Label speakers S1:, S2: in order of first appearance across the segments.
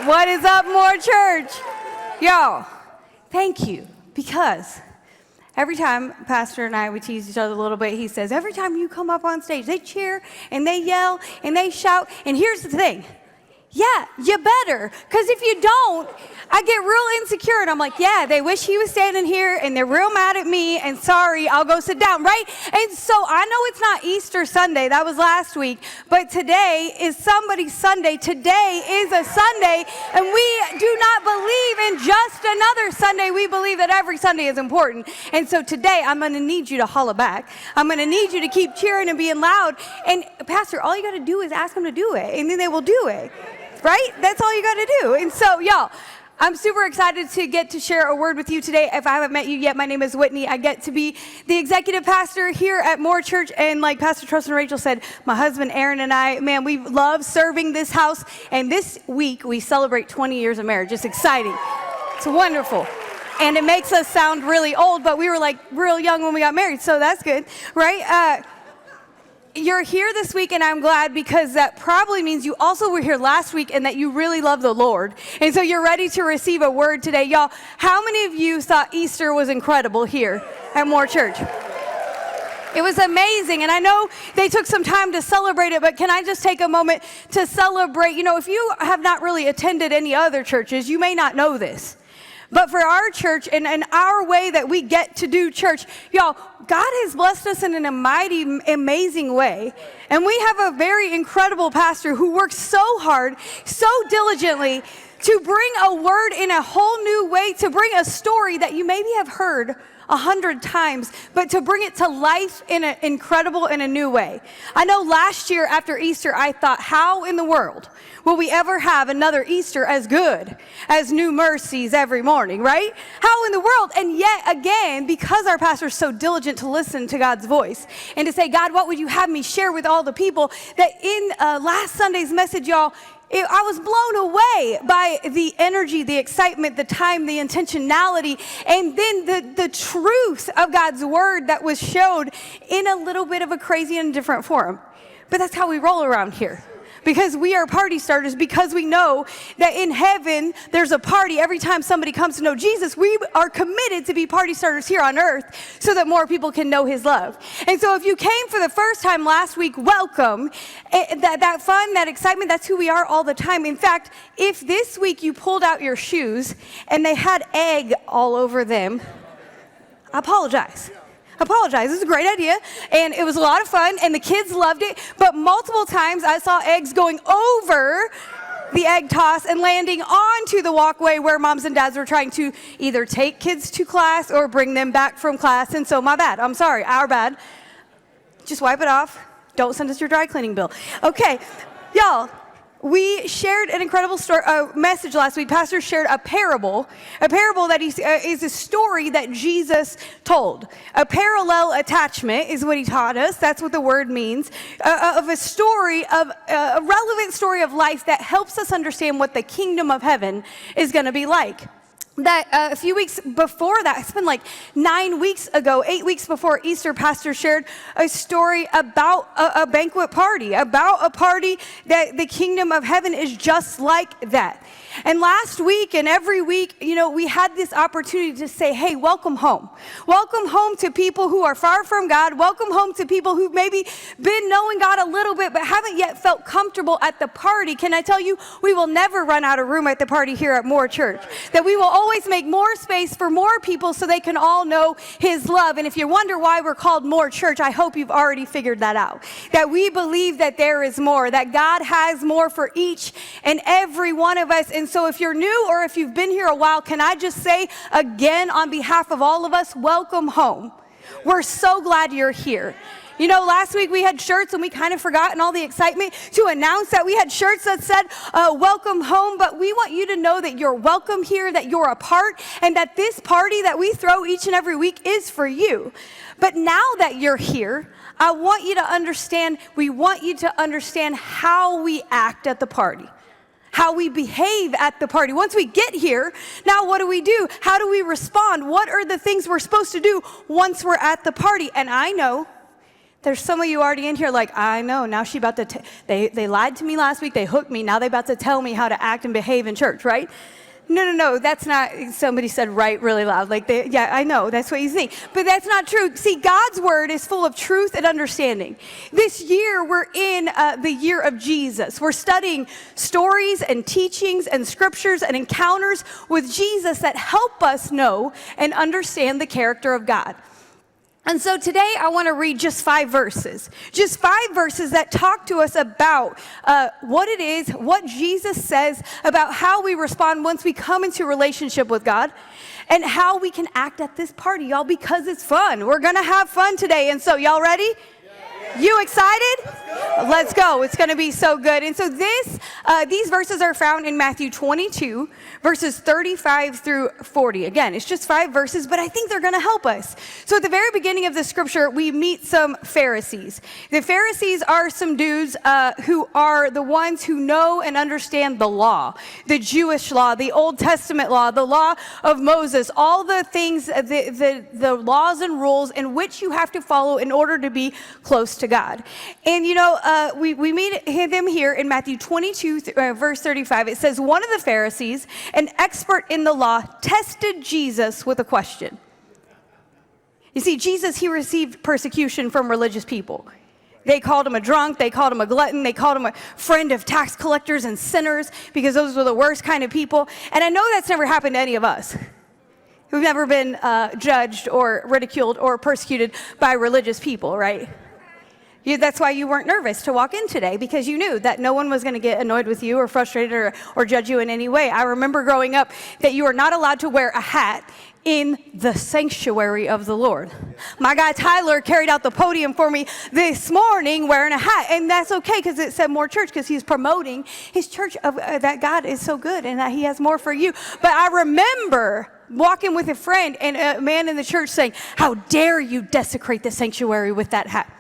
S1: What is up, More Church? Y'all, thank you, because every time Pastor and I, we tease each other a little bit, he says, every time you come up on stage, they cheer and they yell and they shout. And here's the thing. Yeah, you better, because if you don't, I get real insecure, and I'm like, yeah, they wish he was standing here, and they're real mad at me, and sorry, I'll go sit down, right? And so I know it's not Easter Sunday, that was last week, but today is somebody's Sunday. Today is a Sunday, and we do not believe in just another Sunday. We believe that every Sunday is important, and so today I'm going to need you to holla back. I'm going to need you to keep cheering and being loud, and Pastor, all you got to do is ask them to do it, and then they will do it. Right? That's all you got to do. And so, y'all, I'm super excited to get to share a word with you today. If I haven't met you yet, my name is Whitney. I get to be the executive pastor here at More Church. And like Pastor Trust and Rachel said, my husband Aaron and I, man, we love serving this house. And this week, we celebrate 20 years of marriage. It's exciting. It's wonderful. And it makes us sound really old, but we were like real young when we got married. So that's good, right? You're here this week, and I'm glad, because that probably means you also were here last week and that you really love the Lord. And so you're ready to receive a word today. Y'all, how many of you thought Easter was incredible here at More Church? It was amazing, and I know they took some time to celebrate it, but can I just take a moment to celebrate? You know, if you have not really attended any other churches, you may not know this. But for our church and our way that we get to do church, y'all, God has blessed us in a mighty, amazing way. And we have a very incredible pastor who works so hard, so diligently to bring a word in a whole new way, to bring a story that you maybe have heard 100 times, but to bring it to life in an incredible and a new way. I know last year after Easter, I thought, how in the world will we ever have another Easter as good as New Mercies every morning, right? How in the world? And yet again, because our pastor's so diligent to listen to God's voice and to say, God, what would you have me share with all the people, that in last Sunday's message, y'all, I was blown away by the energy, the excitement, the time, the intentionality, and then the truth of God's word that was showed in a little bit of a crazy and different form. But that's how we roll around here. Because we are party starters, because we know that in heaven there's a party every time somebody comes to know Jesus. We are committed to be party starters here on earth so that more people can know his love. And so if you came for the first time last week, welcome. That fun, that excitement, that's who we are all the time. In fact, if this week you pulled out your shoes and they had egg all over them, I apologize. This is a great idea, and it was a lot of fun, and the kids loved it, but multiple times I saw eggs going over the egg toss and landing onto the walkway where moms and dads were trying to either take kids to class or bring them back from class, and so my bad. I'm sorry, our bad. Just wipe it off. Don't send us your dry cleaning bill. Okay, y'all. We shared an incredible message last week. Pastor shared a parable that is a story that Jesus told. A parallel attachment is what he taught us. That's what the word means. Of a story, of a relevant story of life that helps us understand what the kingdom of heaven is going to be like. That a few weeks before that, it's been like 9 weeks ago, 8 weeks before Easter, Pastor shared a story about a banquet party, about a party that the kingdom of heaven is just like that. And last week and every week, you know, we had this opportunity to say, hey, welcome home. Welcome home to people who are far from God. Welcome home to people who've maybe been knowing God a little bit, but haven't yet felt comfortable at the party. Can I tell you, we will never run out of room at the party here at More Church. That we will always make more space for more people so they can all know his love. And if you wonder why we're called More Church, I hope you've already figured that out. That we believe that there is more, that God has more for each and every one of us. And so if you're new or if you've been here a while, can I just say again on behalf of all of us, welcome home. We're so glad you're here. You know, last week we had shirts and we kind of forgot in all the excitement to announce that we had shirts that said, welcome home, but we want you to know that you're welcome here, that you're a part, and that this party that we throw each and every week is for you. But now that you're here, I want you to understand, we want you to understand how we act at the party. How we behave at the party. Once we get here, now what do? How do we respond? What are the things we're supposed to do once we're at the party? And I know there's some of you already in here like, I know, now she about to, they lied to me last week, they hooked me, now they about to tell me how to act and behave in church, right? No, that's not, somebody said right really loud. Like, yeah, I know, that's what you think. But that's not true. See, God's word is full of truth and understanding. This year, we're in the year of Jesus. We're studying stories and teachings and scriptures and encounters with Jesus that help us know and understand the character of God. And so today I want to read just 5 verses that talk to us about what it is, what Jesus says about how we respond once we come into relationship with God, and how we can act at this party, y'all, because it's fun. We're going to have fun today. And so y'all ready? You excited? Let's go. It's going to be so good. And so these verses are found in Matthew 22, verses 35 through 40. Again, it's just 5 verses, but I think they're going to help us. So at the very beginning of the scripture, we meet some Pharisees. The Pharisees are some dudes who are the ones who know and understand the law, the Jewish law, the Old Testament law, the law of Moses, all the things, the laws and rules in which you have to follow in order to be close to God. And we meet them here in Matthew 22, verse 35. It says, one of the Pharisees, an expert in the law, tested Jesus with a question. You see, Jesus, he received persecution from religious people. They called him a drunk, they called him a glutton, they called him a friend of tax collectors and sinners, because those were the worst kind of people. And I know that's never happened to any of us. We've never been judged or ridiculed or persecuted by religious people, right? That's why you weren't nervous to walk in today, because you knew that no one was going to get annoyed with you or frustrated or judge you in any way. I remember growing up that you are not allowed to wear a hat in the sanctuary of the Lord. My guy Tyler carried out the podium for me this morning wearing a hat, and that's okay because it said more church, because he's promoting his church of that God is so good and that he has more for you. But I remember walking with a friend and a man in the church saying, how dare you desecrate the sanctuary with that hat?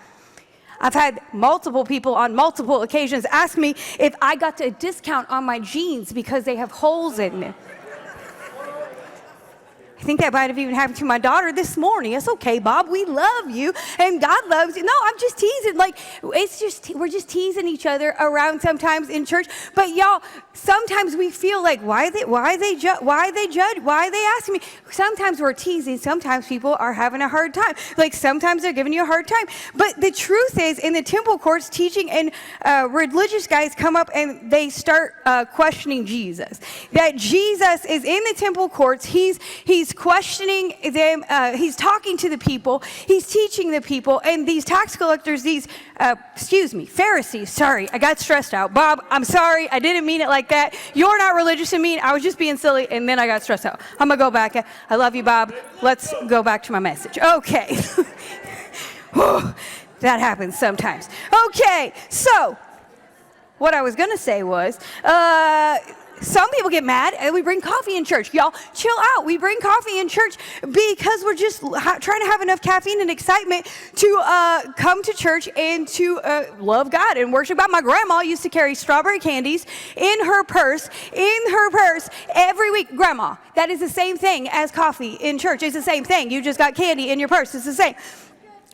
S1: I've had multiple people on multiple occasions ask me if I got a discount on my jeans because they have holes in them. I think that might have even happened to my daughter this morning. It's okay, Bob. We love you, and God loves you. No, I'm just teasing. Like, we're just teasing each other around sometimes in church. But y'all, sometimes we feel like, why they judge? Why they asking me? Sometimes we're teasing. Sometimes people are having a hard time. Like, sometimes they're giving you a hard time. But the truth is, in the temple courts, teaching and religious guys come up and they start questioning Jesus. That Jesus is in the temple courts. He's questioning them. He's talking to the people. He's teaching the people. And these tax collectors, Pharisees. Sorry, I got stressed out. Bob, I'm sorry. I didn't mean it like that. You're not religious and mean. I was just being silly, and then I got stressed out. I'm going to go back. I love you, Bob. Let's go back to my message. Okay. That happens sometimes. Okay, so what I was going to say was, some people get mad and we bring coffee in church. Y'all, chill out. We bring coffee in church because we're just trying to have enough caffeine and excitement to come to church and to love God and worship God. My grandma used to carry strawberry candies in her purse every week. Grandma, that is the same thing as coffee in church. It's the same thing. You just got candy in your purse. It's the same.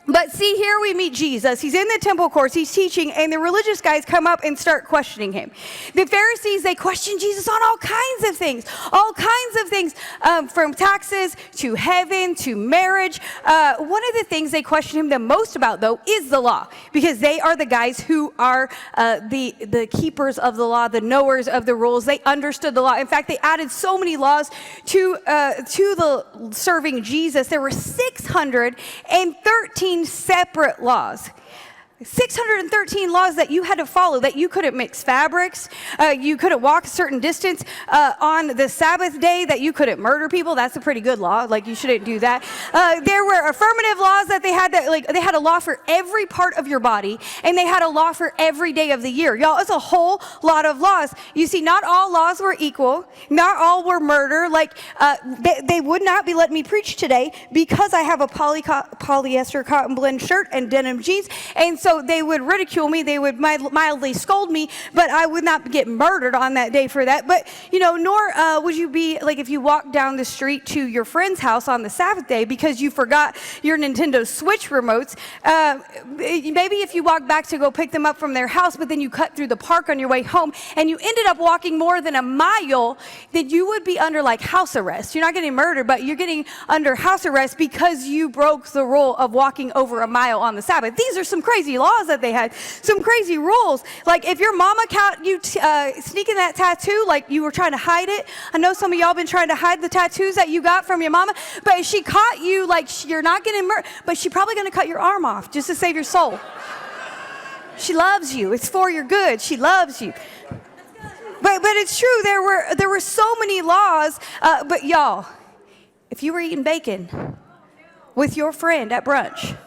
S1: But see, here we meet Jesus. He's in the temple courts. He's teaching, and the religious guys come up and start questioning him. The Pharisees, they question Jesus on all kinds of things, from taxes to heaven to marriage. One of the things they question him the most about, though, is the law, because they are the guys who are the keepers of the law, the knowers of the rules. They understood the law. In fact, they added so many laws to the serving Jesus. There were 613 separate laws. 613 laws that you had to follow, that you couldn't mix fabrics, you couldn't walk a certain distance on the Sabbath day, that you couldn't murder people. That's a pretty good law. Like, you shouldn't do that. There were affirmative laws that they had a law for every part of your body, and they had a law for every day of the year. Y'all, it's a whole lot of laws. You see, not all laws were equal. Not all were murder. Like, they would not be letting me preach today because I have a polyester cotton blend shirt and denim jeans. And so so they would ridicule me, they would mildly scold me, but I would not get murdered on that day for that. But, nor would you be, like, if you walk down the street to your friend's house on the Sabbath day because you forgot your Nintendo Switch remotes. Maybe if you walk back to go pick them up from their house, but then you cut through the park on your way home, and you ended up walking more than a mile, then you would be under, like, house arrest. You're not getting murdered, but you're getting under house arrest because you broke the rule of walking over a mile on the Sabbath. These are some crazy laws that they had, some crazy rules. Like, if your mama caught you sneaking that tattoo, like you were trying to hide it. I know some of y'all been trying to hide the tattoos that you got from your mama, but if she caught you, like, you're not getting murdered, but she's probably going to cut your arm off just to save your soul. She loves you. It's for your good. She loves you. But it's true. There were so many laws. But y'all, if you were eating bacon with your friend at brunch,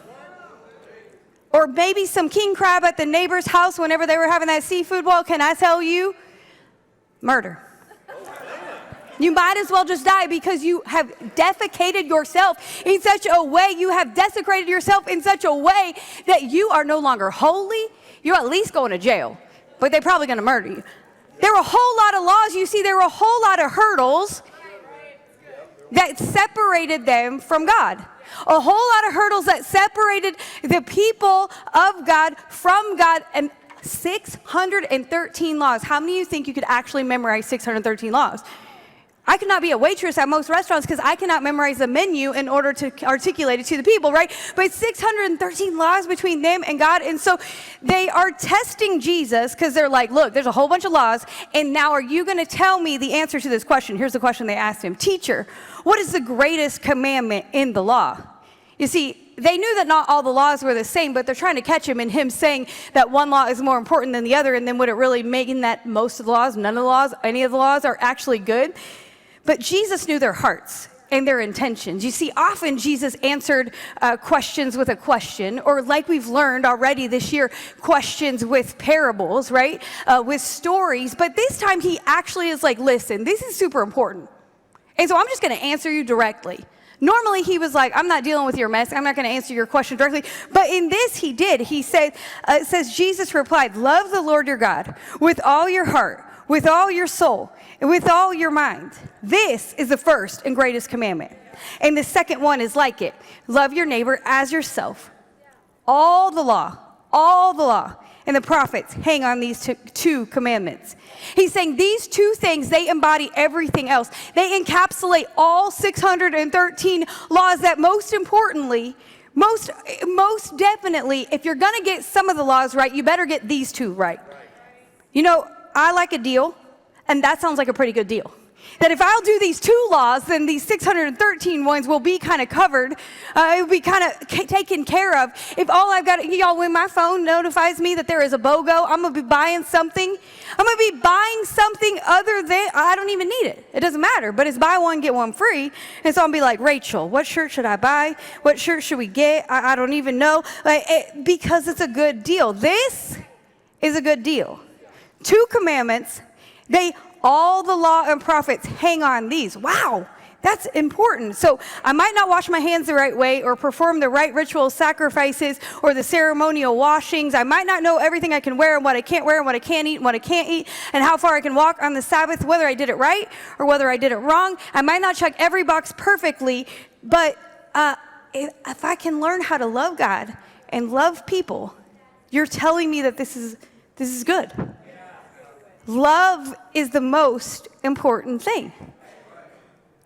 S1: or maybe some king crab at the neighbor's house whenever they were having that seafood boil, can I tell you? Murder. You might as well just die because you have defecated yourself in such a way, you have desecrated yourself in such a way that you are no longer holy. You're at least going to jail, but they're probably going to murder you. There were a whole lot of laws. You see, there were a whole lot of hurdles that separated them from God. A whole lot of hurdles that separated the people of God from God, and 613 laws. How many of you think you could actually memorize 613 laws? I could not be a waitress at most restaurants because I cannot memorize the menu in order to articulate it to the people, right? But 613 laws between them and God. And so they are testing Jesus because they're like, look, there's a whole bunch of laws. And now are you going to tell me the answer to this question? Here's the question they asked him. Teacher, what is the greatest commandment in the law? You see, they knew that not all the laws were the same, but they're trying to catch him in him saying that one law is more important than the other. And then would it really mean that most of the laws, none of the laws, any of the laws are actually good? But Jesus knew their hearts and their intentions. You see, often Jesus answered questions with a question, or like we've learned already this year, questions with parables, right? With stories. But this time he actually is like, listen, this is super important. And so I'm just going to answer you directly. Normally he was like, I'm not dealing with your mess. I'm not going to answer your question directly. But in this he did. He said, it says, Jesus replied, love the Lord your God with all your heart, with all your soul, and with all your mind. This is the first and greatest commandment. And the second one is like it. Love your neighbor as yourself. All the law, and the prophets hang on these two commandments. He's saying these two things, they embody everything else. They encapsulate all 613 laws that most importantly, most definitely, if you're going to get some of the laws right, you better get these two right. You know, I like a deal, and that sounds like a pretty good deal. That if I'll do these two laws, then these 613 ones will be kind of covered. It will be kind of taken care of. If all I've got, y'all, when my phone notifies me that there is a BOGO, I'm going to be buying something. I'm going to be buying something other than, I don't even need it. It doesn't matter, but it's buy one, get one free. And so I'll be like, Rachel, what shirt should I buy? What shirt should we get? I don't even know. Because it's a good deal. This is a good deal. 2 commandments, all the law and prophets hang on these. Wow, that's important. So I might not wash my hands the right way or perform the right ritual sacrifices or the ceremonial washings. I might not know everything I can wear and what I can't wear and what I can eat and what I can't eat and how far I can walk on the Sabbath, whether I did it right or whether I did it wrong. I might not check every box perfectly, but if I can learn how to love God and love people, you're telling me that this is good. Love is the most important thing.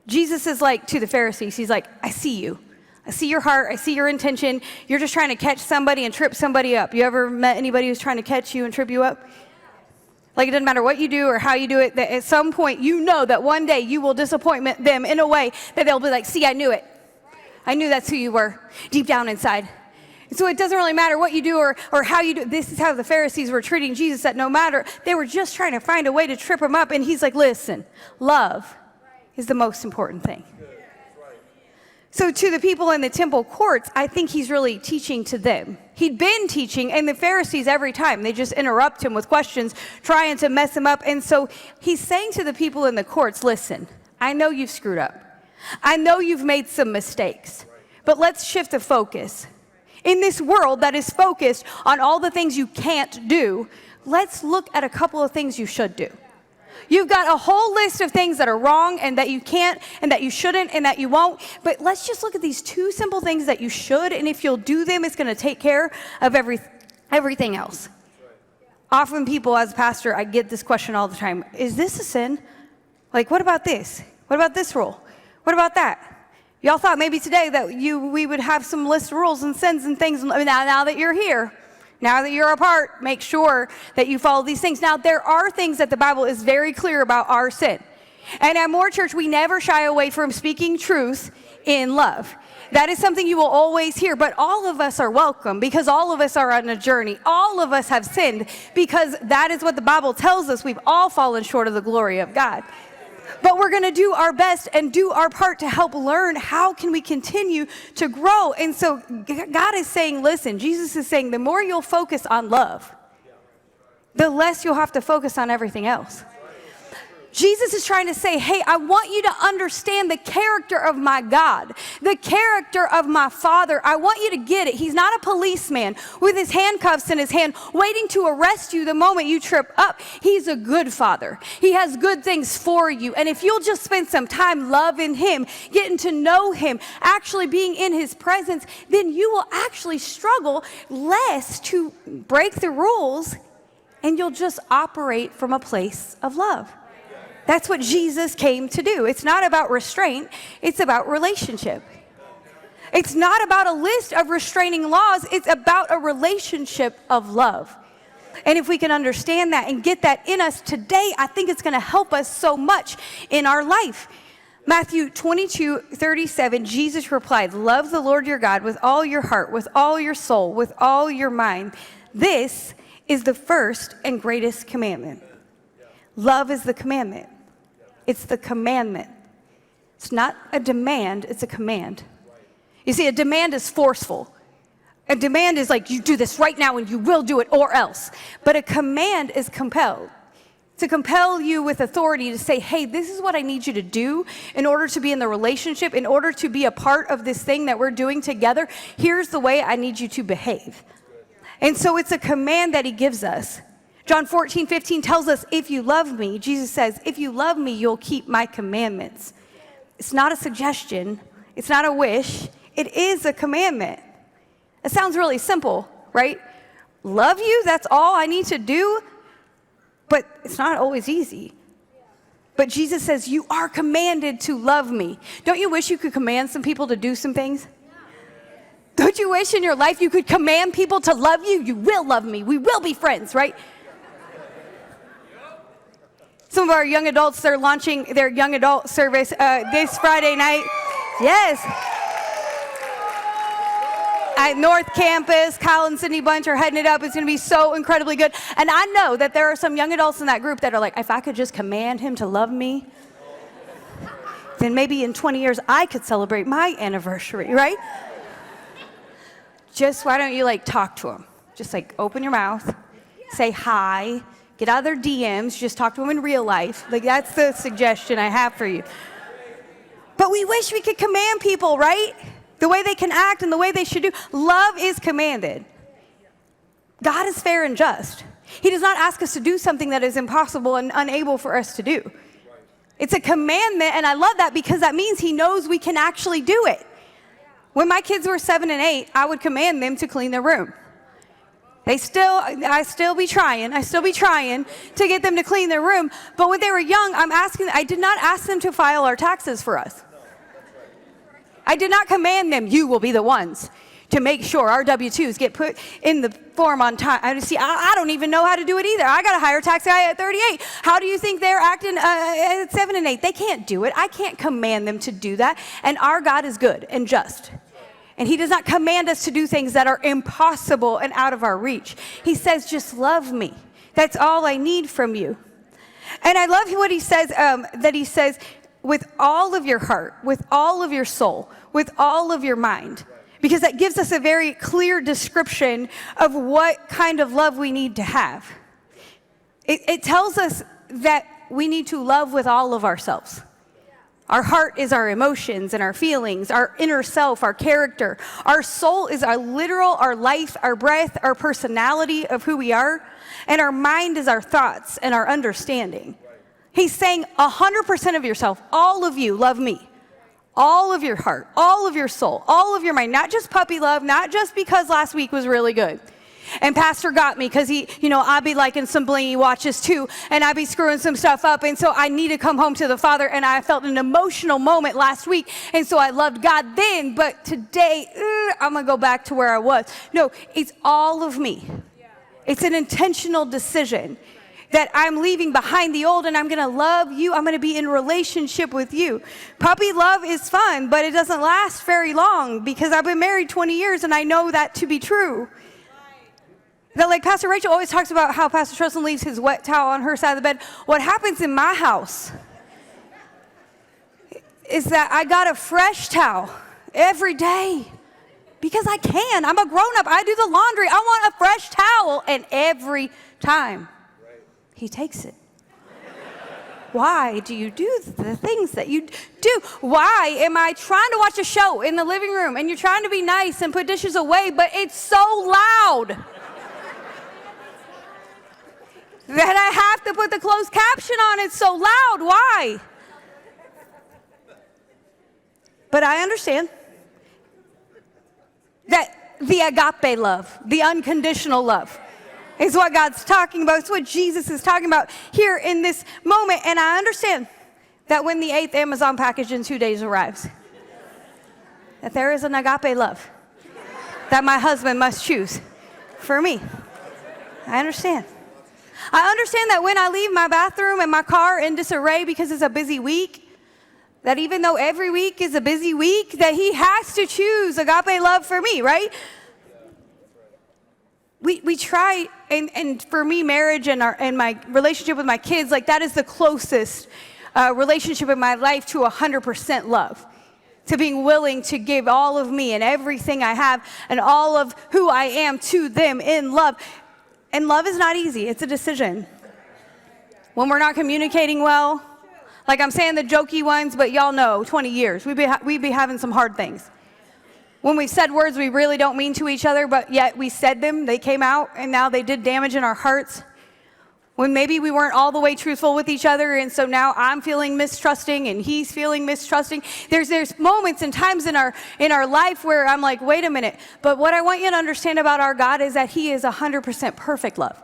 S1: Jesus is like to the Pharisees, he's like, I see you. I see your heart. I see your intention. You're just trying to catch somebody and trip somebody up. You ever met anybody who's trying to catch you and trip you up? Like, it doesn't matter what you do or how you do it, that at some point you know that one day you will disappoint them in a way that they'll be like, see, I knew it. I knew that's who you were deep down inside. So it doesn't really matter what you do or how you do. This is how the Pharisees were treating Jesus, that no matter, they were just trying to find a way to trip him up. And he's like, listen, love is the most important thing. So to the people in the temple courts, I think he's really teaching to them. He'd been teaching, and the Pharisees every time, they just interrupt him with questions, trying to mess him up. And so he's saying to the people in the courts, listen, I know you've screwed up. I know you've made some mistakes, but let's shift the focus. In this world that is focused on all the things you can't do, let's look at a couple of things you should do. You've got a whole list of things that are wrong and that you can't and that you shouldn't and that you won't. But let's just look at these two simple things that you should. And if you'll do them, it's going to take care of everything else. Often people, as a pastor, I get this question all the time. Is this a sin? Like, what about this? What about this rule? What about that? Y'all thought maybe today that we would have some list of rules and sins and things. Now that you're here, now that you're a part, make sure that you follow these things. Now, there are things that the Bible is very clear about our sin. And at More Church, we never shy away from speaking truth in love. That is something you will always hear, but all of us are welcome because all of us are on a journey. All of us have sinned because that is what the Bible tells us. We've all fallen short of the glory of God. But we're going to do our best and do our part to help learn how can we continue to grow. And so God is saying, listen, Jesus is saying the more you'll focus on love, the less you'll have to focus on everything else. Jesus is trying to say, hey, I want you to understand the character of my God, the character of my Father. I want you to get it. He's not a policeman with his handcuffs in his hand waiting to arrest you the moment you trip up. He's a good Father. He has good things for you. And if you'll just spend some time loving him, getting to know him, actually being in his presence, then you will actually struggle less to break the rules and you'll just operate from a place of love. That's what Jesus came to do. It's not about restraint, it's about relationship. It's not about a list of restraining laws, it's about a relationship of love. And if we can understand that and get that in us today, I think it's going to help us so much in our life. Matthew 22:37, Jesus replied, love the Lord your God with all your heart, with all your soul, with all your mind. This is the first and greatest commandment. Love is the commandment. It's the commandment. It's not a demand, it's a command. You see, a demand is forceful. A demand is like, you do this right now and you will do it or else. But a command is compelled. To compel you with authority to say, hey, this is what I need you to do in order to be in the relationship, in order to be a part of this thing that we're doing together. Here's the way I need you to behave. And so it's a command that he gives us. John 14:15 tells us, if you love me, Jesus says, if you love me, you'll keep my commandments. It's not a suggestion. It's not a wish. It is a commandment. It sounds really simple, right? Love you, that's all I need to do. But it's not always easy. But Jesus says, you are commanded to love me. Don't you wish you could command some people to do some things? Don't you wish in your life you could command people to love you? You will love me. We will be friends, right? Some of our young adults, they're launching their young adult service this Friday night. Yes. At North Campus, Kyle and Sydney Bunch are heading it up. It's going to be so incredibly good. And I know that there are some young adults in that group that are like, if I could just command him to love me, then maybe in 20 years I could celebrate my anniversary, right? Just why don't you like talk to them? Just like open your mouth, say hi, get out of their DMs, just talk to them in real life. Like that's the suggestion I have for you. But we wish we could command people, right? The way they can act and the way they should do. Love is commanded. God is fair and just. He does not ask us to do something that is impossible and unable for us to do. It's a commandment, and I love that because that means he knows we can actually do it. When my kids were 7 and 8, I would command them to clean their room. I still be trying to get them to clean their room. But when they were young, I did not ask them to file our taxes for us. I did not command them, you will be the ones to make sure our W-2s get put in the form on time. I don't even know how to do it either. I got to hire a tax guy at 38. How do you think they're acting at 7 and 8? They can't do it. I can't command them to do that. And our God is good and just. And he does not command us to do things that are impossible and out of our reach. He says, just love me. That's all I need from you. And I love what he says, that he says, with all of your heart, with all of your soul, with all of your mind. Because that gives us a very clear description of what kind of love we need to have. It tells us that we need to love with all of ourselves. Our heart is our emotions and our feelings, our inner self, our character. Our soul is our literal, our life, our breath, our personality of who we are. And our mind is our thoughts and our understanding. He's saying 100% of yourself, all of you love me. All of your heart, all of your soul, all of your mind, not just puppy love, not just because last week was really good. And Pastor got me because I'd be liking some blingy watches too, and I'd be screwing some stuff up, and so I need to come home to the Father, and I felt an emotional moment last week, and so I loved God then, but today, I'm going to go back to where I was. No, it's all of me. It's an intentional decision that I'm leaving behind the old and I'm going to love you. I'm going to be in relationship with you. Puppy love is fun, but it doesn't last very long because I've been married 20 years and I know that to be true. That, like Pastor Rachel always talks about how Pastor Tristan leaves his wet towel on her side of the bed. What happens in my house is that I got a fresh towel every day because I can. I'm a grown-up. I do the laundry. I want a fresh towel, and every time he takes it. Why do you do the things that you do? Why am I trying to watch a show in the living room and you're trying to be nice and put dishes away, but it's so loud that I have to put the closed caption on? It's so loud. Why? But I understand that the agape love, the unconditional love, is what God's talking about. It's what Jesus is talking about here in this moment. And I understand that when the 8th Amazon package in 2 days arrives, that there is an agape love that my husband must choose for me. I understand. I understand that when I leave my bathroom and my car in disarray because it's a busy week, that even though every week is a busy week, that he has to choose agape love for me, right? We try, and for me, marriage and my relationship with my kids, like that is the closest relationship in my life to 100% love, to being willing to give all of me and everything I have and all of who I am to them in love. And love is not easy. It's a decision. When we're not communicating well, like I'm saying the jokey ones, but y'all know, 20 years, we'd be having some hard things. When we've said words we really don't mean to each other, but yet we said them, they came out, and now they did damage in our hearts. When maybe we weren't all the way truthful with each other, and so now I'm feeling mistrusting, and he's feeling mistrusting. There's moments and times in our life where I'm like, wait a minute. But what I want you to understand about our God is that he is 100% perfect love.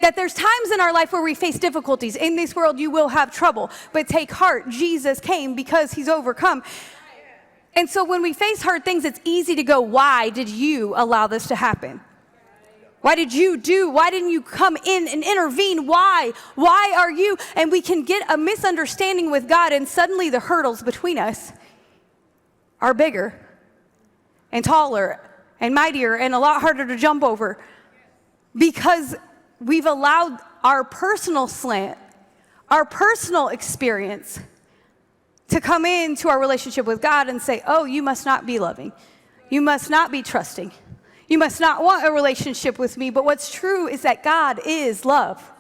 S1: That there's times in our life where we face difficulties. In this world, you will have trouble, but take heart. Jesus came because he's overcome. And so when we face hard things, it's easy to go, why did you allow this to happen? Why didn't you come in and intervene? Why? Why are you? And we can get a misunderstanding with God, and suddenly the hurdles between us are bigger and taller and mightier and a lot harder to jump over because we've allowed our personal slant, our personal experience to come into our relationship with God and say, oh, you must not be loving. You must not be trusting. You must not want a relationship with me. But what's true is that God is love.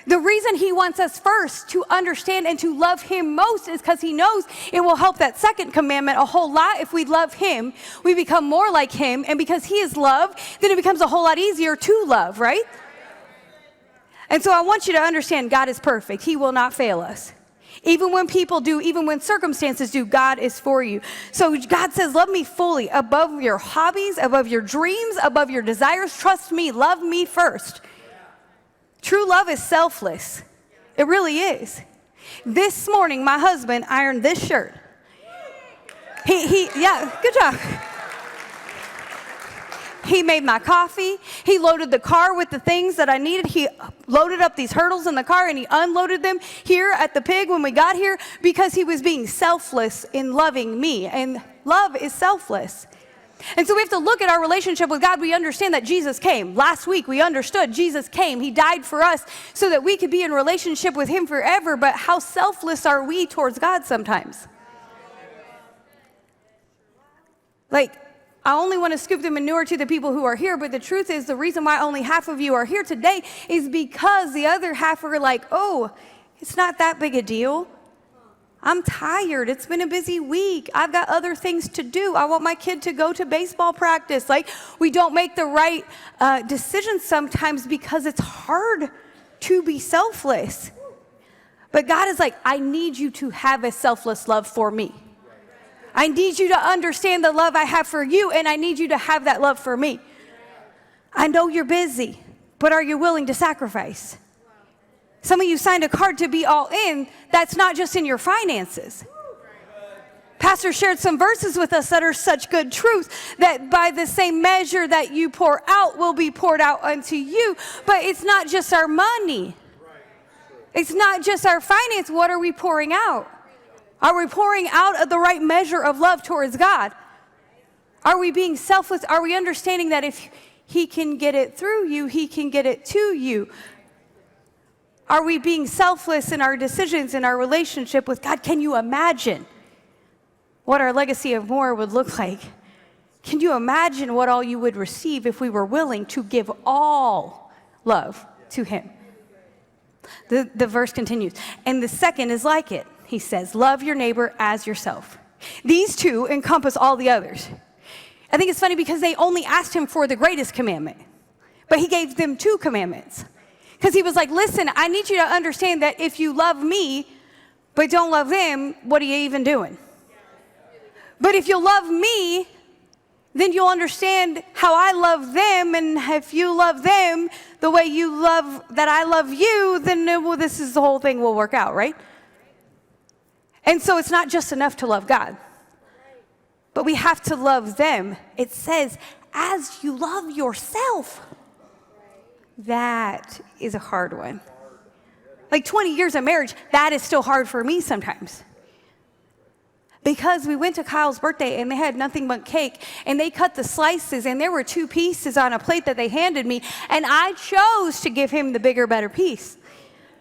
S1: The reason he wants us first to understand and to love him most is because he knows it will help that second commandment a whole lot. If we love him, we become more like him. And because he is love, then it becomes a whole lot easier to love, right? And so I want you to understand God is perfect. He will not fail us. Even when people do, even when circumstances do, God is for you. So God says, love me fully, above your hobbies, above your dreams, above your desires. Trust me, love me first. True love is selfless. It really is. This morning, my husband ironed this shirt. Yeah, good job. He made my coffee. He loaded the car with the things that I needed. He loaded up these hurdles in the car and he unloaded them here at the pig when we got here because he was being selfless in loving me. And love is selfless. And so we have to look at our relationship with God. We understand that Jesus came. Last week we understood Jesus came. He died for us so that we could be in relationship with him forever. But how selfless are we towards God sometimes? Like, I only want to scoop the manure to the people who are here, but the truth is the reason why only half of you are here today is because the other half are like, oh, It's not that big a deal. I'm tired. It's been a busy week. I've got other things to do. I want my kid to go to baseball practice. Like, we don't make the right decisions sometimes because it's hard to be selfless. But God is like, I need you to have a selfless love for me. I need you to understand the love I have for you, and I need you to have that love for me. I know you're busy, but are you willing to sacrifice? Some of you signed a card to be all in. That's not just in your finances. Pastor shared some verses with us that are such good truth, that by the same measure that you pour out will be poured out unto you. But it's not just our money. It's not just our finance. What are we pouring out? Are we pouring out the right measure of love towards God? Are we being selfless? Are we understanding that if He can get it through you, He can get it to you? Are we being selfless in our decisions, in our relationship with God? Can you imagine what our legacy of more would look like? Can you imagine what all you would receive if we were willing to give all love to Him? The verse continues. And the second is like it. He says, love your neighbor as yourself. These two encompass all the others. I think it's funny because they only asked Him for the greatest commandment, but He gave them 2 commandments. Because He was like, listen, I need you to understand that if you love me, but don't love them, what are you even doing? But if you love me, then you'll understand how I love them, and if you love them the way you love that I love you, then this is the whole thing will work out, right? And so it's not just enough to love God, but we have to love them. It says, as you love yourself. That is a hard one. Like 20 years of marriage, that is still hard for me sometimes. Because we went to Kyle's birthday and they had nothing but cake, and they cut the slices and there were 2 pieces on a plate that they handed me, and I chose to give him the bigger, better piece.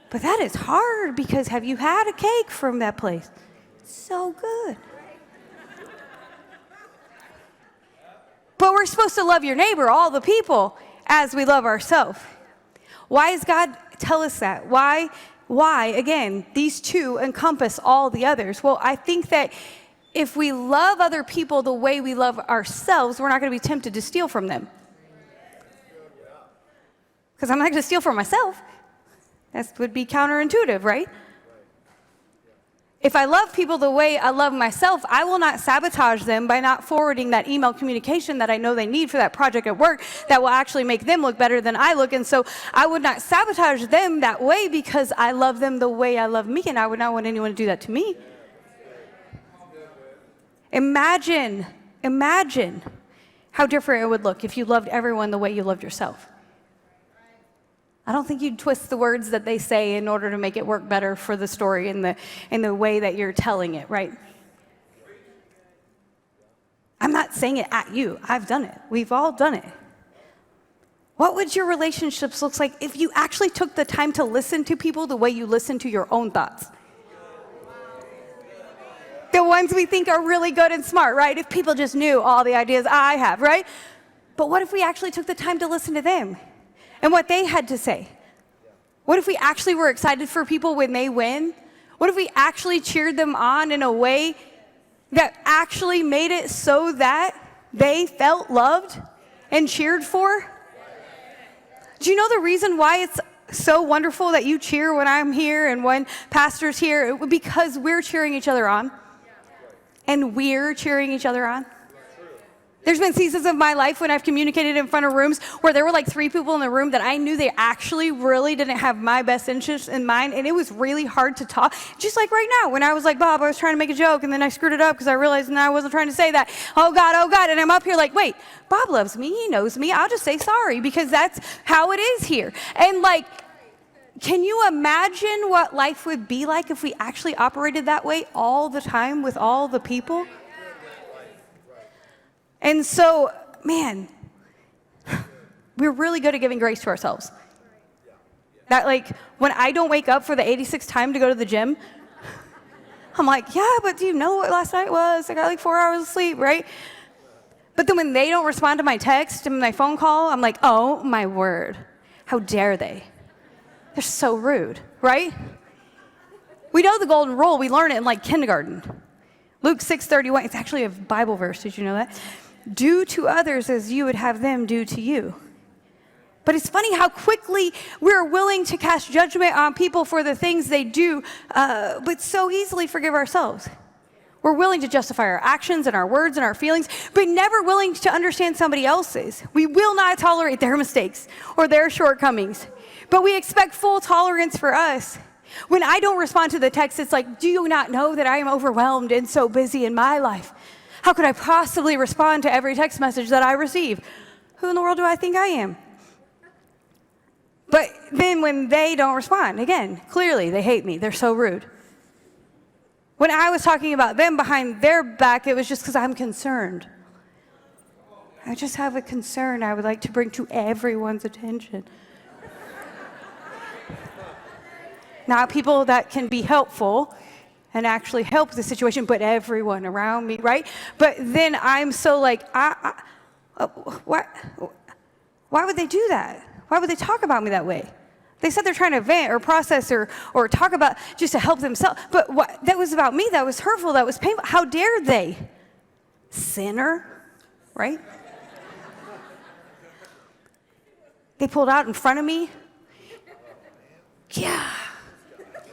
S1: But that is hard, because have you had a cake from that place? It's so good. But we're supposed to love your neighbor, all the people, as we love ourselves. Why does God tell us that? Why, again, these 2 encompass all the others? Well, I think that if we love other people the way we love ourselves, we're not going to be tempted to steal from them. Because I'm not going to steal from myself. That would be counterintuitive, right? If I love people the way I love myself, I will not sabotage them by not forwarding that email communication that I know they need for that project at work that will actually make them look better than I look. And so I would not sabotage them that way because I love them the way I love me, and I would not want anyone to do that to me. Imagine how different it would look if you loved everyone the way you loved yourself. I don't think you'd twist the words that they say in order to make it work better for the story in the way that you're telling it, right? I'm not saying it at you. I've done it. We've all done it. What would your relationships look like if you actually took the time to listen to people the way you listen to your own thoughts? The ones we think are really good and smart, right? If people just knew all the ideas I have, right? But what if we actually took the time to listen to them and what they had to say? What if we actually were excited for people when they win? What if we actually cheered them on in a way that actually made it so that they felt loved and cheered for? Do you know the reason why it's so wonderful that you cheer when I'm here and when Pastor's here? Because we're cheering each other on. And we're cheering each other on. There's been seasons of my life when I've communicated in front of rooms where there were like 3 people in the room that I knew they actually really didn't have my best interests in mind, and it was really hard to talk. Just like right now when I was like, Bob, I was trying to make a joke and then I screwed it up because I realized I wasn't trying to say that. Oh God, and I'm up here like, wait, Bob loves me, he knows me, I'll just say sorry because that's how it is here. And like, can you imagine what life would be like if we actually operated that way all the time with all the people? And so, man, we're really good at giving grace to ourselves. That like, when I don't wake up for the 86th time to go to the gym, I'm like, yeah, but do you know what last night was? I got like 4 hours of sleep, right? But then when they don't respond to my text and my phone call, I'm like, oh my word, how dare they? They're so rude, right? We know the golden rule. We learn it in like kindergarten. Luke 6:31, it's actually a Bible verse. Did you know that? Do to others as you would have them do to you. But it's funny how quickly we're willing to cast judgment on people for the things they do, but so easily forgive ourselves. We're willing to justify our actions and our words and our feelings, but never willing to understand somebody else's. We will not tolerate their mistakes or their shortcomings, but we expect full tolerance for us. When I don't respond to the text, it's like, do you not know that I am overwhelmed and so busy in my life? How could I possibly respond to every text message that I receive? Who in the world do I think I am? But then when they don't respond, again, clearly they hate me. They're so rude. When I was talking about them behind their back, it was just because I'm concerned. I just have a concern I would like to bring to everyone's attention. Not people that can be helpful and actually help the situation, but everyone around me, right? But then I'm so like, why would they do that? Why would they talk about me that way? They said they're trying to vent or process or talk about just to help themselves. But that was about me. That was hurtful. That was painful. How dare they? Sinner, right? They pulled out in front of me. Yeah.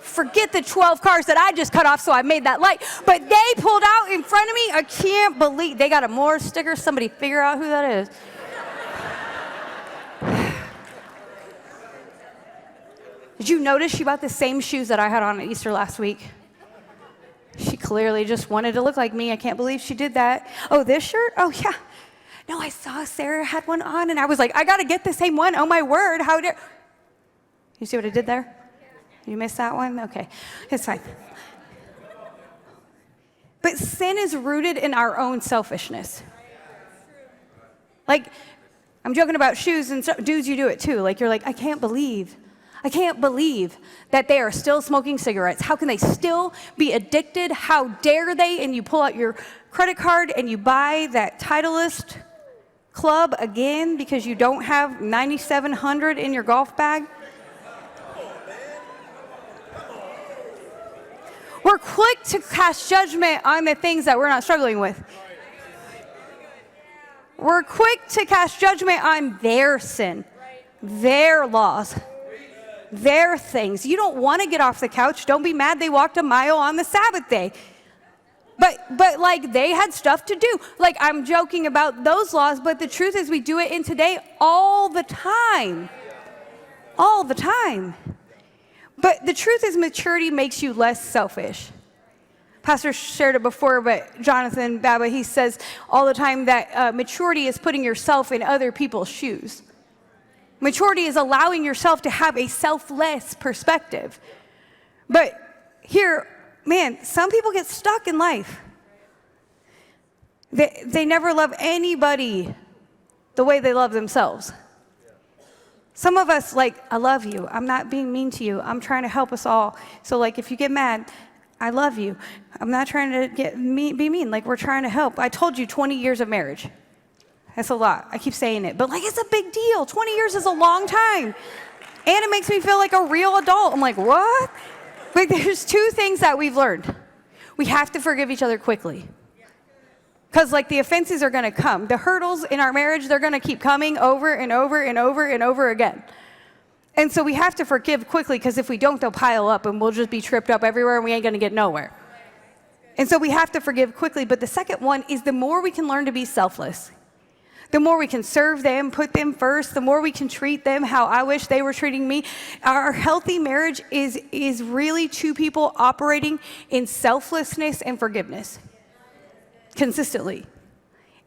S1: Forget the 12 cars that I just cut off, so I made that light. But they pulled out in front of me. I can't believe they got a more sticker. Somebody figure out who that is. Did you notice she bought the same shoes that I had on at Easter last week? She clearly just wanted to look like me. I can't believe she did that. Oh, this shirt? Oh, yeah. No, I saw Sarah had one on, and I was like, I got to get the same one. Oh, my word. How dare... You see what I did there? You missed that one? Okay. It's fine. But sin is rooted in our own selfishness. Like, I'm joking about shoes, and dudes, you do it too. Like, you're like, I can't believe that they are still smoking cigarettes. How can they still be addicted? How dare they? And you pull out your credit card and you buy that Titleist club again because you don't have 9,700 in your golf bag. We're quick to cast judgment on the things that we're not struggling with. We're quick to cast judgment on their sin, their laws, their things. You don't want to get off the couch. Don't be mad they walked a mile on the Sabbath day. But like they had stuff to do. Like I'm joking about those laws, but the truth is we do it in today all the time. All the time. But the truth is maturity makes you less selfish. Pastor shared it before, but Jonathan Baba, he says all the time that maturity is putting yourself in other people's shoes. Maturity is allowing yourself to have a selfless perspective. But here, man, some people get stuck in life. They never love anybody the way they love themselves. Some of us, like, I love you. I'm not being mean to you. I'm trying to help us all. So, like, if you get mad, I love you. I'm not trying to be mean. Like, we're trying to help. I told you 20 years of marriage. That's a lot. I keep saying it. But, like, it's a big deal. 20 years is a long time. And it makes me feel like a real adult. I'm like, what? But there's two things that we've learned. We have to forgive each other quickly. Because, like, the offenses are going to come. The hurdles in our marriage, they're going to keep coming over and over and over and over again. And so we have to forgive quickly, because if we don't, they'll pile up and we'll just be tripped up everywhere and we ain't going to get nowhere. And so we have to forgive quickly. But the second one is the more we can learn to be selfless, the more we can serve them, put them first, the more we can treat them how I wish they were treating me. Our healthy marriage is really two people operating in selflessness and forgiveness. Consistently.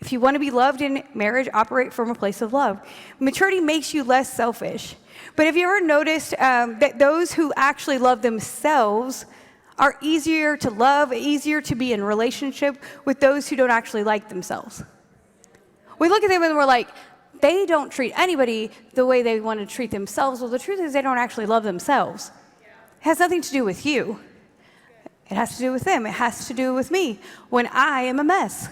S1: If you want to be loved in marriage, operate from a place of love. Maturity makes you less selfish. But have you ever noticed that those who actually love themselves are easier to love, easier to be in relationship with those who don't actually like themselves? We look at them and we're like, they don't treat anybody the way they want to treat themselves. Well, the truth is they don't actually love themselves. It has nothing to do with you. It has to do with them. It has to do with me when I am a mess.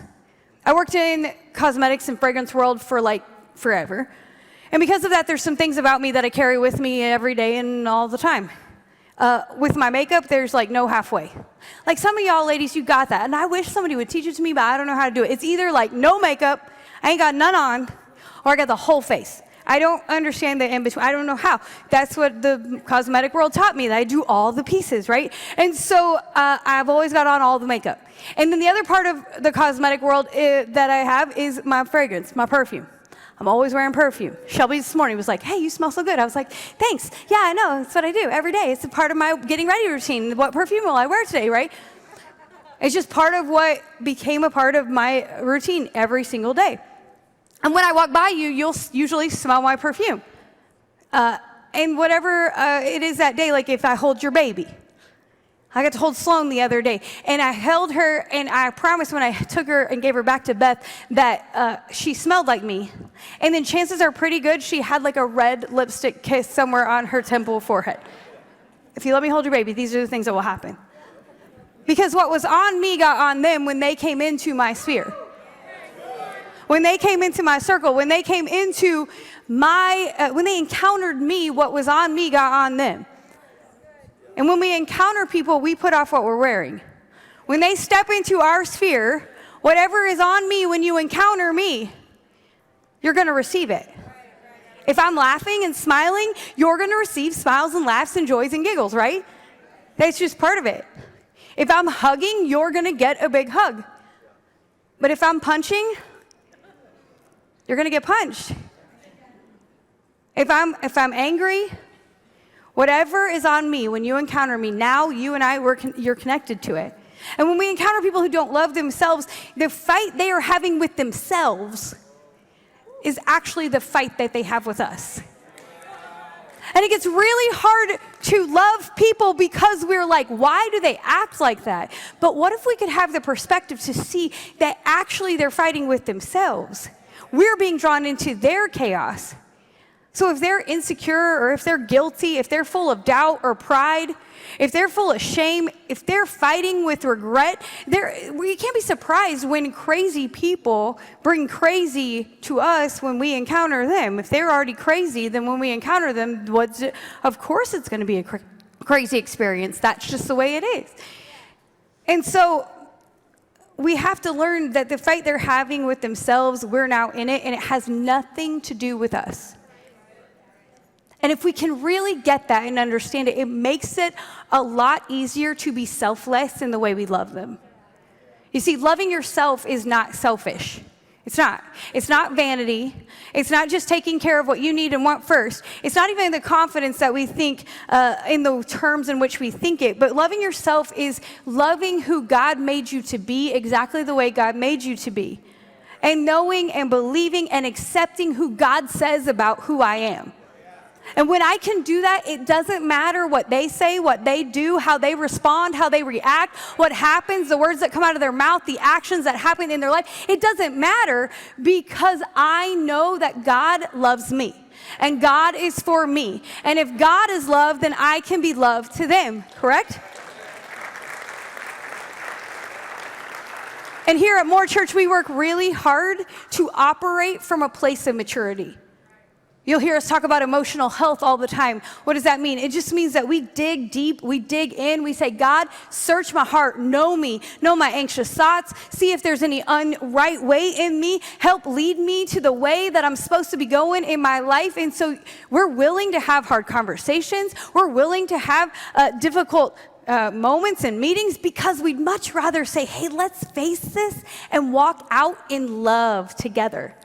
S1: I worked in cosmetics and fragrance world for like forever. And because of that, there's some things about me that I carry with me every day and all the time. with my makeup, there's like no halfway. Like some of y'all ladies, you got that. And I wish somebody would teach it to me, but I don't know how to do it. It's either like no makeup, I ain't got none on, or I got the whole face. I don't understand the in between. I don't know how. That's what the cosmetic world taught me, that I do all the pieces, right? And so I've always got on all the makeup. And then the other part of the cosmetic world that I have is my fragrance, my perfume. I'm always wearing perfume. Shelby this morning was like, hey, you smell so good. I was like, thanks. Yeah, I know. That's what I do every day. It's a part of my getting ready routine. What perfume will I wear today, right? It's just part of what became a part of my routine every single day. And when I walk by you, you'll usually smell my perfume. And whatever it is that day, like if I hold your baby. I got to hold Sloan the other day, and I held her, and I promised when I took her and gave her back to Beth that she smelled like me. And then chances are pretty good she had like a red lipstick kiss somewhere on her temple forehead. If you let me hold your baby, these are the things that will happen. Because what was on me got on them when they came into my sphere. When they came into my circle, when they came into when they encountered me, what was on me got on them. And when we encounter people, we put off what we're wearing. When they step into our sphere, whatever is on me when you encounter me, you're going to receive it. If I'm laughing and smiling, you're going to receive smiles and laughs and joys and giggles, right? That's just part of it. If I'm hugging, you're going to get a big hug. But if I'm punching, you're going to get punched. If I'm angry, whatever is on me, when you encounter me, now you and I, you're connected to it. And when we encounter people who don't love themselves, the fight they are having with themselves is actually the fight that they have with us. And it gets really hard to love people because we're like, why do they act like that? But what if we could have the perspective to see that actually they're fighting with themselves? We're being drawn into their chaos. So if they're insecure, or if they're guilty, if they're full of doubt or pride, if they're full of shame, if they're fighting with regret, we can't be surprised when crazy people bring crazy to us when we encounter them. If they're already crazy, then when we encounter them, of course it's going to be a crazy experience. That's just the way it is. And so we have to learn that the fight they're having with themselves, we're now in it, and it has nothing to do with us. And if we can really get that and understand it, it makes it a lot easier to be selfless in the way we love them. You see, loving yourself is not selfish. It's not. It's not vanity. It's not just taking care of what you need and want first. It's not even the confidence that we think in the terms in which we think it. But loving yourself is loving who God made you to be exactly the way God made you to be. And knowing and believing and accepting who God says about who I am. And when I can do that, it doesn't matter what they say, what they do, how they respond, how they react, what happens, the words that come out of their mouth, the actions that happen in their life. It doesn't matter because I know that God loves me and God is for me. And if God is love, then I can be loved to them, correct? And here at More Church, we work really hard to operate from a place of maturity. You'll hear us talk about emotional health all the time. What does that mean? It just means that we dig deep, we dig in, we say, God, search my heart, know me, know my anxious thoughts, see if there's any unright way in me, help lead me to the way that I'm supposed to be going in my life. And so we're willing to have hard conversations, we're willing to have difficult moments and meetings because we'd much rather say, hey, let's face this and walk out in love together.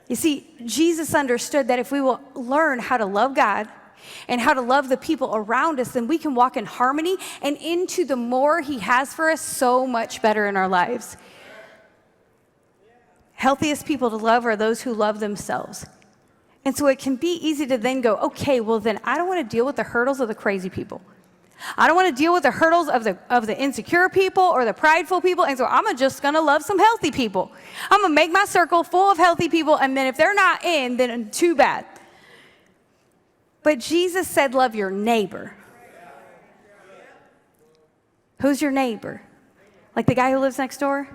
S1: You see, Jesus understood that if we will learn how to love God and how to love the people around us, then we can walk in harmony and into the more He has for us so much better in our lives. Healthiest people to love are those who love themselves. And so it can be easy to then go, okay, well then I don't want to deal with the hurdles of the crazy people. I don't want to deal with the hurdles of the insecure people or the prideful people, and so I'm just going to love some healthy people. I'm going to make my circle full of healthy people, and then if they're not in, then too bad. But Jesus said, love your neighbor. Who's your neighbor? Like the guy who lives next door?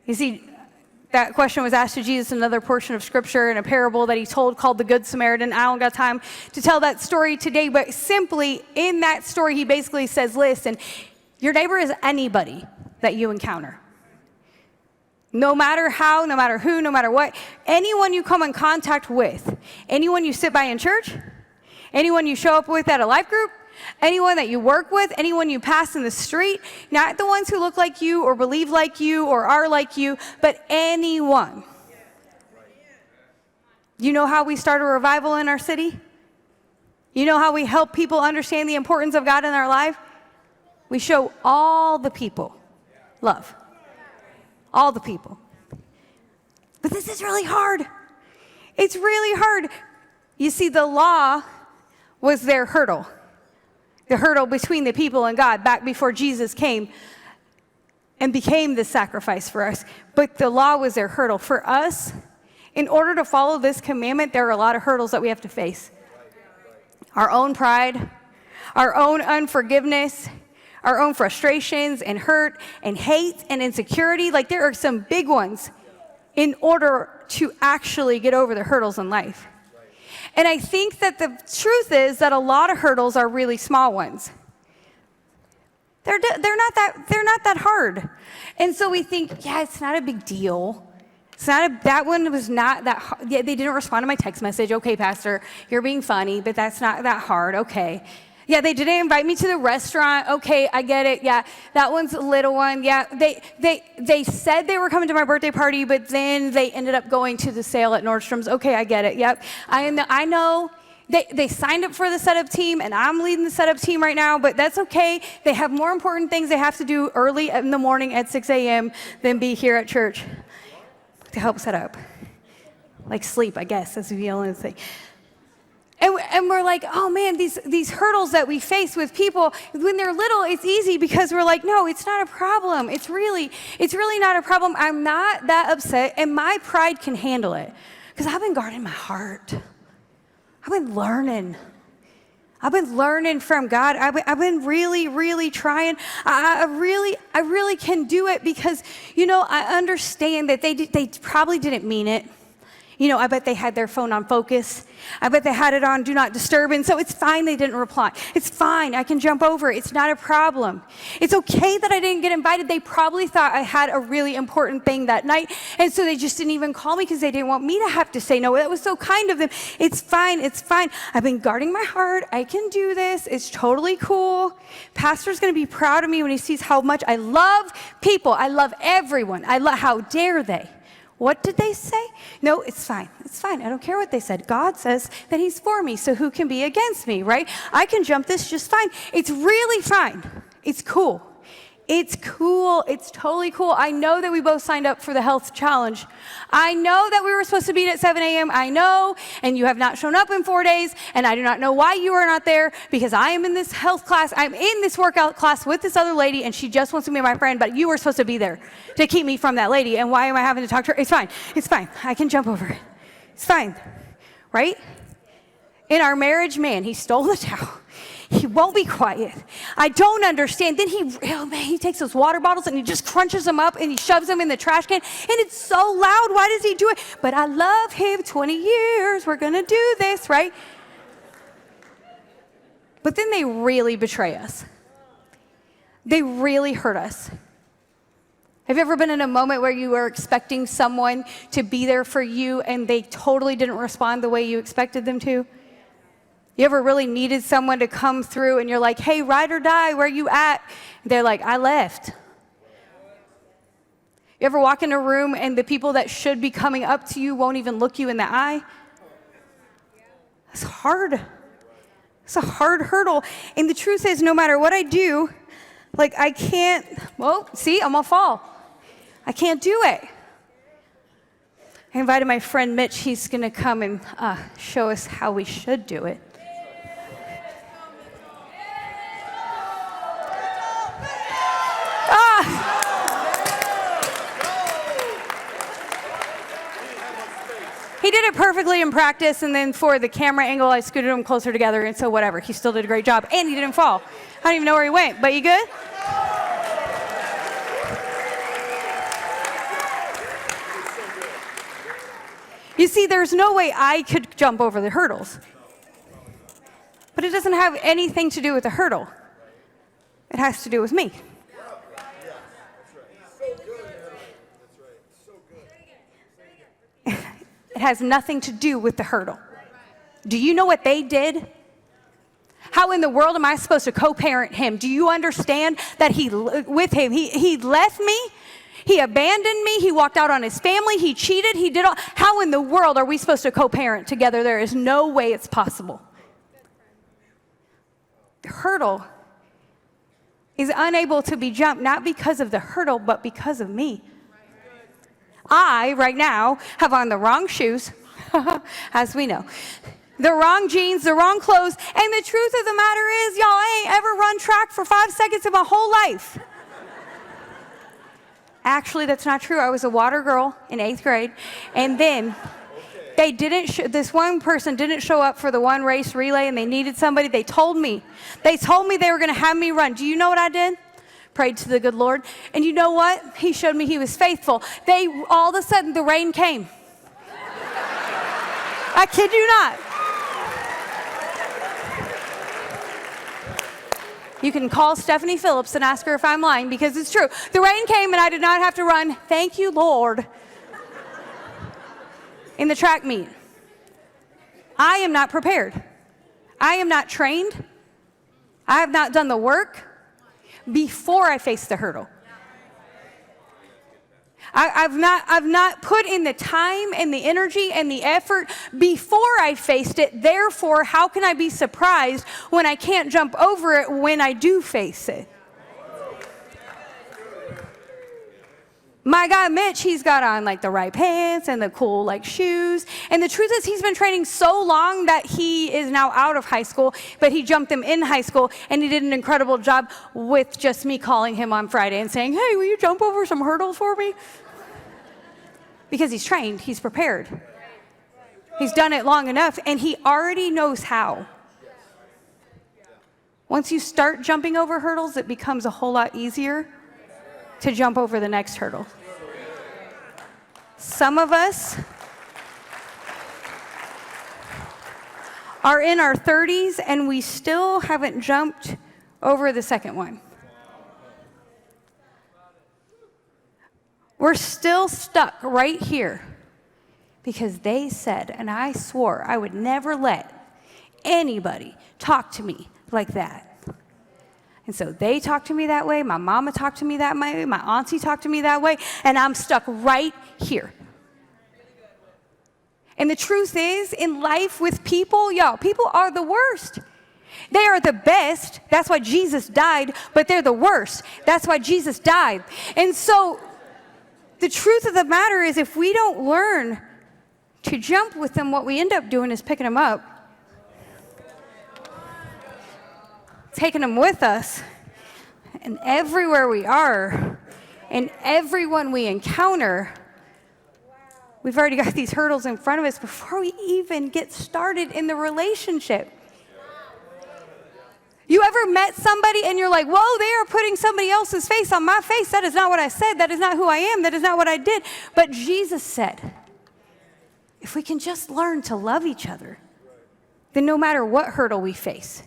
S1: You see, That question was asked to Jesus in another portion of Scripture in a parable that he told called the Good Samaritan. I don't got time to tell that story today, but simply in that story, he basically says, listen, your neighbor is anybody that you encounter. No matter how, no matter who, no matter what, anyone you come in contact with, anyone you sit by in church, anyone you show up with at a life group, anyone that you work with, anyone you pass in the street, not the ones who look like you or believe like you or are like you, but anyone. You know how we start a revival in our city? You know how we help people understand the importance of God in our life? We show all the people love. All the people. But this is really hard. It's really hard. You see, the law was their hurdle. The hurdle between the people and God back before Jesus came and became the sacrifice for us. But the law was their hurdle. For us, in order to follow this commandment, there are a lot of hurdles that we have to face. Our own pride, our own unforgiveness, our own frustrations and hurt and hate and insecurity. Like, there are some big ones in order to actually get over the hurdles in life. And I think that the truth is that a lot of hurdles are really small ones. They're not that hard. And so we think, yeah, it's not a big deal. That one was not that hard. Yeah, they didn't respond to my text message. Okay, Pastor, you're being funny, but that's not that hard. Okay. Yeah, they didn't invite me to the restaurant. Okay, I get it. Yeah, that one's a little one. Yeah, they said they were coming to my birthday party, but then they ended up going to the sale at Nordstrom's. Okay, I get it. Yep, I know. They signed up for the setup team, and I'm leading the setup team right now, but that's okay. They have more important things they have to do early in the morning at 6 a.m. than be here at church to help set up. Like sleep, I guess. That's the only thing. And we're like, oh man, these hurdles that we face with people, when they're little, it's easy because we're like, no, it's not a problem. It's really not a problem. I'm not that upset, and my pride can handle it because I've been guarding my heart. I've been learning from God. I've been really trying. I really can do it because, I understand that they probably didn't mean it. I bet they had their phone on focus. I bet they had it on do not disturb. And so it's fine they didn't reply. It's fine. I can jump over it. It's not a problem. It's okay that I didn't get invited. They probably thought I had a really important thing that night. And so they just didn't even call me because they didn't want me to have to say no. That was so kind of them. It's fine. It's fine. I've been guarding my heart. I can do this. It's totally cool. Pastor's going to be proud of me when he sees how much I love people. I love everyone. How dare they? What did they say? No, it's fine. It's fine. I don't care what they said. God says that he's for me, so who can be against me, right? I can jump this just fine. It's really fine. It's cool. It's cool. It's totally cool. I know that we both signed up for the health challenge. I know that we were supposed to meet at 7 a.m. I know, and you have not shown up in 4 days, and I do not know why you are not there because I am in this health class. I'm in this workout class with this other lady, and she just wants to be my friend, but you were supposed to be there to keep me from that lady, and why am I having to talk to her? It's fine. It's fine. I can jump over it. It's fine, right? In our marriage, man, he stole the towel. He won't be quiet. I don't understand. Then he takes those water bottles and he just crunches them up and he shoves them in the trash can. And it's so loud. Why does he do it? But I love him. 20 years. We're going to do this, right? But then they really betray us. They really hurt us. Have you ever been in a moment where you were expecting someone to be there for you and they totally didn't respond the way you expected them to? You ever really needed someone to come through and you're like, hey, ride or die, where you at? They're like, I left. You ever walk in a room and the people that should be coming up to you won't even look you in the eye? That's hard. It's a hard hurdle. And the truth is, no matter what I do, I can't, I'm gonna fall. I can't do it. I invited my friend Mitch. He's gonna come and show us how we should do it. He did it perfectly in practice, and then for the camera angle, I scooted them closer together, and so whatever. He still did a great job, and he didn't fall. I don't even know where he went, but you good? You see, there's no way I could jump over the hurdles. But it doesn't have anything to do with the hurdle. It has to do with me. It has nothing to do with the hurdle. Do you know what they did? How in the world am I supposed to co-parent him? Do you understand that he left me? He abandoned me. He walked out on his family. He cheated. He did all. How in the world are we supposed to co-parent together? There is no way it's possible. The hurdle is unable to be jumped, not because of the hurdle, but because of me. I, right now, have on the wrong shoes, as we know, the wrong jeans, the wrong clothes, and the truth of the matter is, y'all, I ain't ever run track for 5 seconds in my whole life. Actually, that's not true. I was a water girl in 8th grade, and then this one person didn't show up for the one race relay, and they needed somebody. They told me they were going to have me run. Do you know what I did? Prayed to the good Lord. And you know what? He showed me he was faithful. All of a sudden, the rain came. I kid you not. You can call Stephanie Phillips and ask her if I'm lying, because it's true. The rain came and I did not have to run, thank you, Lord, in the track meet. I am not prepared. I am not trained. I have not done the work before I face the hurdle. I've not put in the time and the energy and the effort before I faced it. Therefore, how can I be surprised when I can't jump over it when I do face it? My guy Mitch, he's got on like the right pants and the cool like shoes. And the truth is he's been training so long that he is now out of high school, but he jumped them in high school and he did an incredible job with just me calling him on Friday and saying, hey, will you jump over some hurdles for me? Because he's trained, he's prepared. He's done it long enough and he already knows how. Once you start jumping over hurdles, it becomes a whole lot easier to jump over the next hurdle. Some of us are in our 30s and we still haven't jumped over the second one. We're still stuck right here because they said, and I swore I would never let anybody talk to me like that. And so they talked to me that way, my mama talked to me that way, my auntie talked to me that way, and I'm stuck right here. And the truth is, in life with people, y'all, people are the worst. They are the best, that's why Jesus died, but they're the worst. That's why Jesus died. And so the truth of the matter is, if we don't learn to jump with them, what we end up doing is picking them up, taking them with us, and everywhere we are, and everyone we encounter, we've already got these hurdles in front of us before we even get started in the relationship. You ever met somebody and you're like, whoa, they are putting somebody else's face on my face. That is not what I said. That is not who I am. That is not what I did. But Jesus said, if we can just learn to love each other, then no matter what hurdle we face,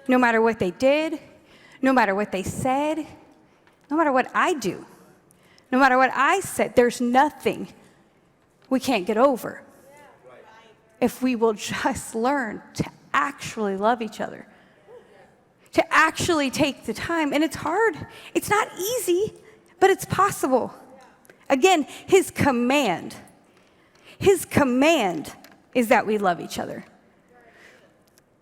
S1: no matter what they did, no matter what they said, no matter what I do, no matter what I said, there's nothing we can't get over if we will just learn to actually love each other, to actually take the time. And it's hard. It's not easy, but it's possible. Again, his command is that we love each other.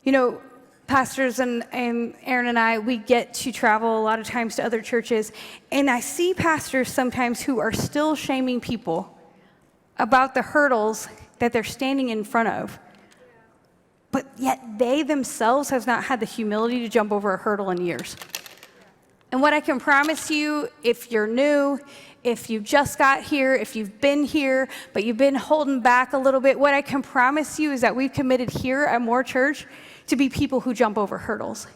S1: You know, pastors and Aaron and I, we get to travel a lot of times to other churches, and I see pastors sometimes who are still shaming people about the hurdles that they're standing in front of, but yet they themselves have not had the humility to jump over a hurdle in years. And what I can promise you, if you're new, if you just got here, if you've been here, but you've been holding back a little bit, what I can promise you is that we've committed here at More Church to be people who jump over hurdles.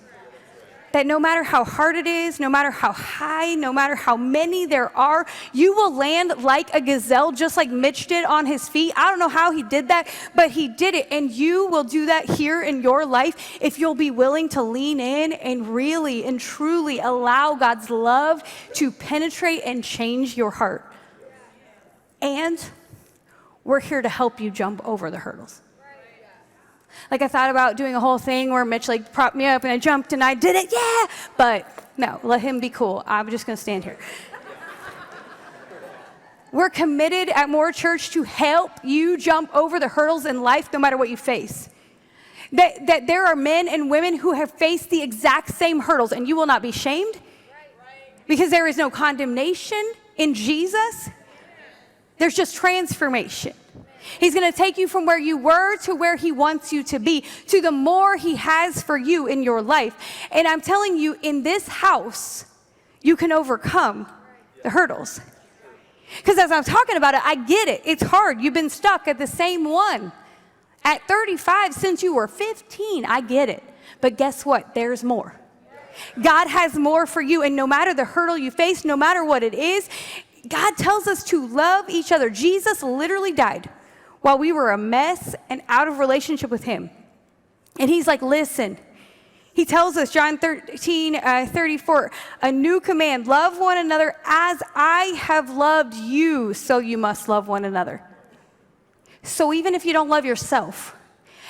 S1: that no matter how hard it is, no matter how high, no matter how many there are, you will land like a gazelle, just like Mitch did on his feet. I don't know how he did that, but he did it. And you will do that here in your life if you'll be willing to lean in and really and truly allow God's love to penetrate and change your heart. And we're here to help you jump over the hurdles. Like I thought about doing a whole thing where Mitch like propped me up and I jumped and I did it, yeah! But no, let him be cool. I'm just gonna stand here. We're committed at More Church to help you jump over the hurdles in life no matter what you face. That there are men and women who have faced the exact same hurdles and you will not be shamed because there is no condemnation in Jesus. There's just transformation. He's going to take you from where you were to where he wants you to be, to the more he has for you in your life. And I'm telling you, in this house, you can overcome the hurdles. Because as I'm talking about it, I get it. It's hard. You've been stuck at the same one. At 35, since you were 15, I get it. But guess what? There's more. God has more for you. And no matter the hurdle you face, no matter what it is, God tells us to love each other. Jesus literally died while we were a mess and out of relationship with him. And he's like, listen, he tells us, John 13:34, a new command, love one another as I have loved you, so you must love one another. So even if you don't love yourself,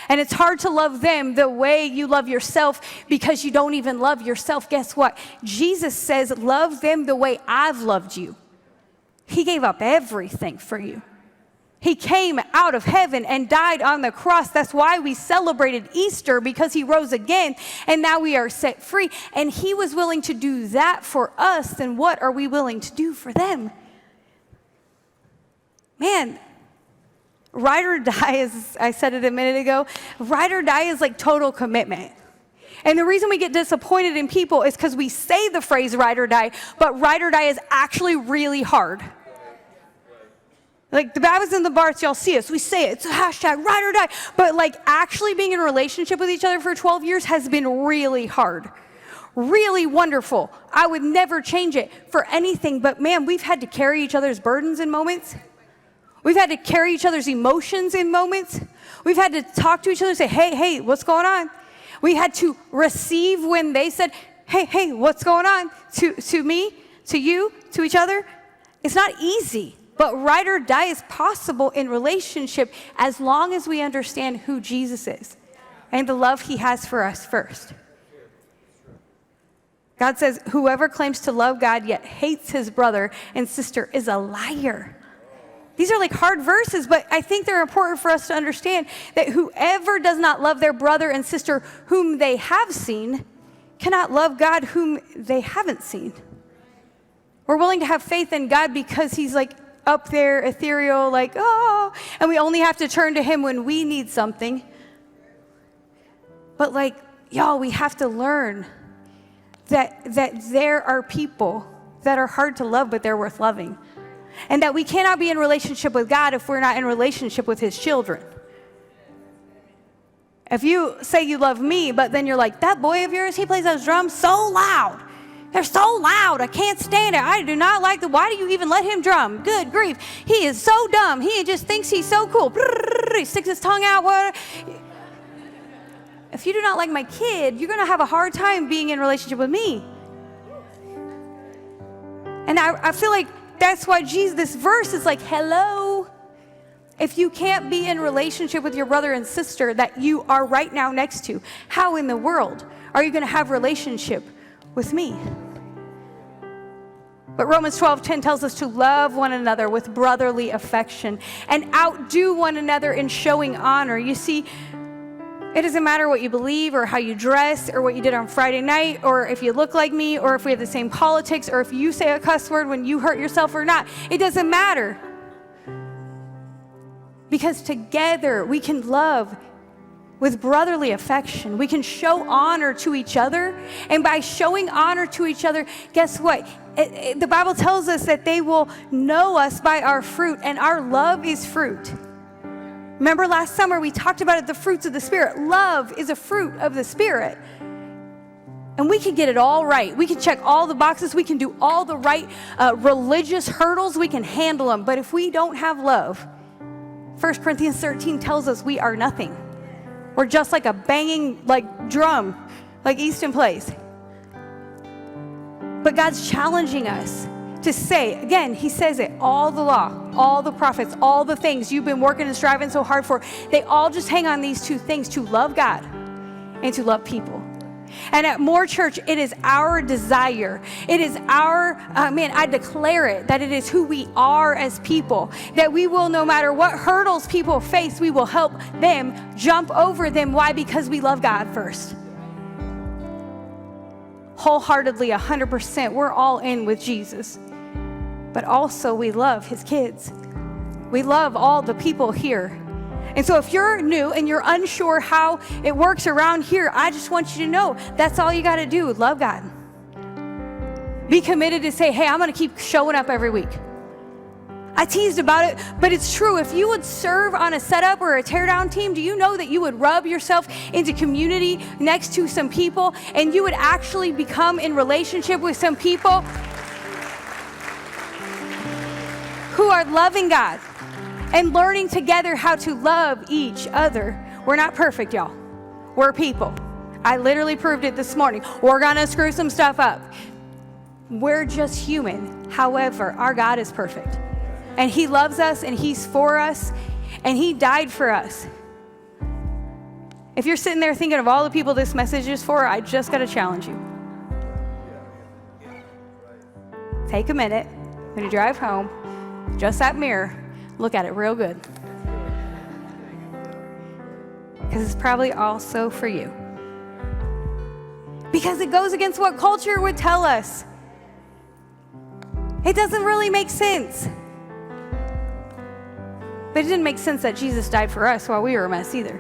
S1: and it's hard to love them the way you love yourself because you don't even love yourself, guess what? Jesus says, love them the way I've loved you. He gave up everything for you. He came out of heaven and died on the cross. That's why we celebrated Easter, because he rose again, and now we are set free. And he was willing to do that for us, then what are we willing to do for them? Man, ride or die, as I said it a minute ago, ride or die is like total commitment. And the reason we get disappointed in people is because we say the phrase ride or die, but ride or die is actually really hard. Like the Babbitt's and the Barths, y'all see us. We say it. It's a hashtag, ride or die. But like actually being in a relationship with each other for 12 years has been really hard. Really wonderful. I would never change it for anything. But man, we've had to carry each other's burdens in moments. We've had to carry each other's emotions in moments. We've had to talk to each other and say, hey, what's going on? We had to receive when they said, hey, what's going on? To me, to you, to each other. It's not easy. But ride or die is possible in relationship as long as we understand who Jesus is and the love he has for us first. God says, whoever claims to love God yet hates his brother and sister is a liar. These are like hard verses, but I think they're important for us to understand that whoever does not love their brother and sister whom they have seen cannot love God whom they haven't seen. We're willing to have faith in God because he's like up there, ethereal, like, oh, and we only have to turn to him when we need something. But like, y'all, we have to learn that there are people that are hard to love, but they're worth loving. And that we cannot be in relationship with God if we're not in relationship with his children. If you say you love me, but then you're like, that boy of yours, he plays those drums so loud. They're so loud. I can't stand it. I do not like them. Why do you even let him drum? Good grief. He is so dumb. He just thinks he's so cool. He sticks his tongue out. If you do not like my kid, you're going to have a hard time being in relationship with me. And I feel like that's why this verse is like, hello. If you can't be in relationship with your brother and sister that you are right now next to, how in the world are you going to have relationship with me? But Romans 12:10 tells us to love one another with brotherly affection and outdo one another in showing honor. You see, it doesn't matter what you believe or how you dress or what you did on Friday night or if you look like me or if we have the same politics or if you say a cuss word when you hurt yourself or not. It doesn't matter. Because together we can love with brotherly affection. We can show honor to each other. And by showing honor to each other, guess what? The Bible tells us that they will know us by our fruit, and our love is fruit. Remember last summer we talked about it, the fruits of the Spirit. Love is a fruit of the Spirit. And we can get it all right. We can check all the boxes. We can do all the right religious hurdles. We can handle them. But if we don't have love, 1 Corinthians 13 tells us we are nothing. We're just like a banging drum, like Easton plays. But God's challenging us to say, again, he says it, all the law, all the prophets, all the things you've been working and striving so hard for, they all just hang on these two things, to love God and to love people. And at More Church, it is our desire. It is our, I declare it, that it is who we are as people. That we will, no matter what hurdles people face, we will help them jump over them. Why? Because we love God first. Wholeheartedly, 100%, we're all in with Jesus. But also we love his kids. We love all the people here. And so if you're new and you're unsure how it works around here, I just want you to know that's all you got to do. Love God. Be committed to say, hey, I'm going to keep showing up every week. I teased about it, but it's true. If you would serve on a setup or a teardown team, do you know that you would rub yourself into community next to some people and you would actually become in relationship with some people who are loving God and learning together how to love each other. We're not perfect, y'all. We're people. I literally proved it this morning. We're gonna screw some stuff up. We're just human. However, our God is perfect. And he loves us, and he's for us, and he died for us. If you're sitting there thinking of all the people this message is for, I just gotta challenge you. Take a minute when you drive home, just that mirror, look at it real good. Because it's probably also for you. Because it goes against what culture would tell us. It doesn't really make sense. But it didn't make sense that Jesus died for us while we were a mess either.